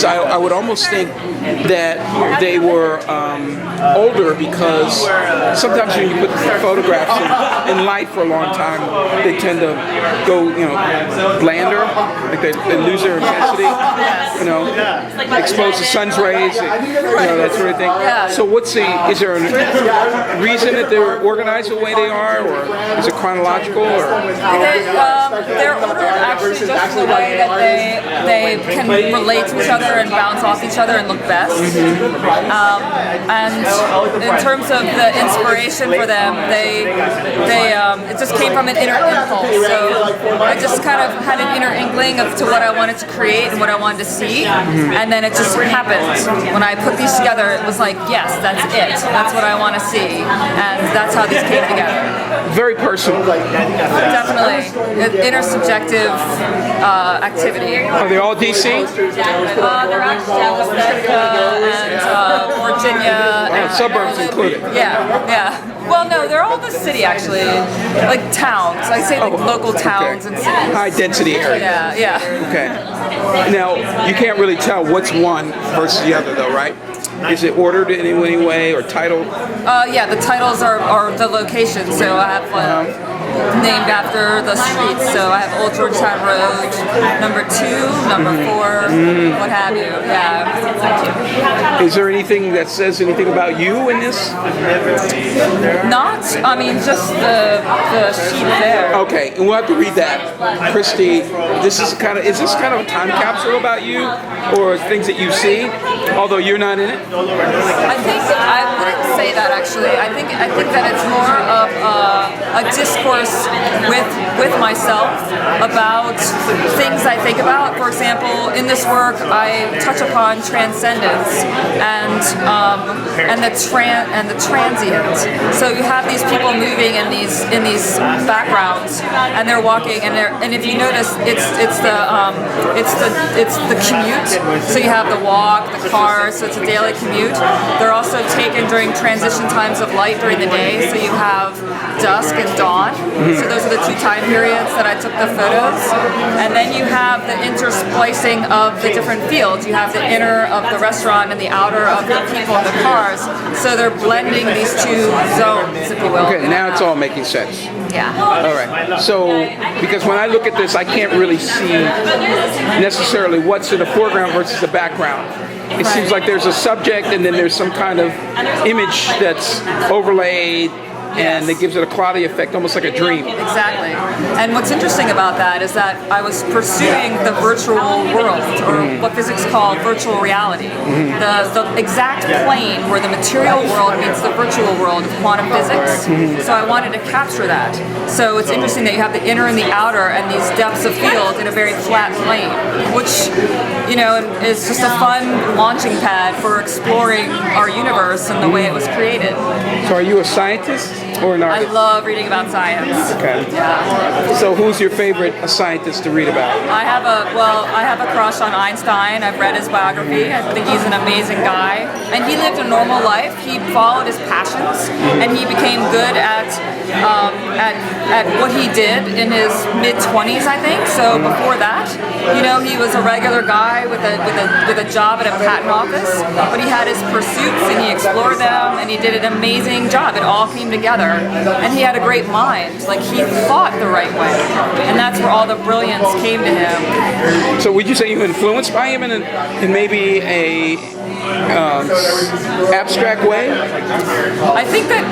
I would almost think that they were older because sometimes when you put photographs in light for a long time, they tend to go, blander, like they lose their intensity, exposed to sun's rays, that sort of thing. So is there a reason that they're organized the way they are, or is it chronological? Or? They're ordered actually just the way that they can relate to each other and bounce off each other and look best. And in terms of the inspiration for them, it just came from an inner impulse. So I just kind of had an inner inkling to what I wanted to create and what I wanted to see, and then it just happened. When I put these together, it was like, yes, that's it. That's what I want to see, and that's how these came together. Very personal. Definitely. Intersubjective activity. Are they all DC? They're actually out of and Virginia. And suburbs included. Yeah. Well, no, they're all the city actually, like towns. I say local towns and cities. High density area. Yeah. Okay. Now you can't really tell what's one versus the other, though, right? Is it ordered in any way or titled? Yeah, the titles are the locations. So I have named after the streets. So I have Old Georgetown Road, number 2, number 4, what have you. Yeah. Is there anything that says anything about you in this? Not. I mean, just the sheet there. Okay, and we'll have to read that. Kristy, is this kind of a time capsule about you, or things that you see, although you're not in it? I wouldn't say that actually. I think that it's more of a discourse with myself about things I think about. For example, in this work, I touch upon transcendence and the transient. So you have these people moving in these backgrounds, and they're walking, and if you notice, it's the commute. So you have the walk, the car. So it's a daily commute. They're also taken during transition times of light during the day. So you have dusk and dawn. So those are the 2 time periods that I took the photos. And then you have the intersplicing of the different fields. You have the inner of the restaurant and the outer of the people in the cars. So they're blending these 2 zones, if you will. Okay, now it's all making sense. Yeah. All right. So, because when I look at this, I can't really see necessarily what's in the foreground versus the background. It seems like there's a subject and then there's some kind of image that's overlaid, and it gives it a cloudy effect, almost like a dream. Exactly. And what's interesting about that is that I was pursuing the virtual world, or what physics call virtual reality. The exact plane where the material world meets the virtual world of quantum physics. So I wanted to capture that. So it's interesting that you have the inner and the outer and these depths of field in a very flat plane, which, is just a fun launching pad for exploring our universe and the way it was created. So are you a scientist or an artist? I love reading about science. Okay. Yeah. So who's your favorite scientist to read about? I have a crush on Einstein. I've read his biography. I think he's an amazing guy. And he lived a normal life. He followed his passions, and he became good at what he did in his mid-20s, I think. So before that, he was a regular guy with a job at a patent office, but he had his pursuits and he explored them, and he did an amazing job. It all came together, and he had a great mind. Like, he thought the right way, and that's where all the brilliance came to him. So would you say you were influenced by him in maybe a abstract way? I think that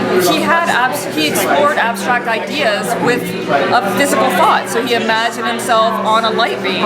he explored abstract ideas with a physical thought. So he imagined himself on a light beam.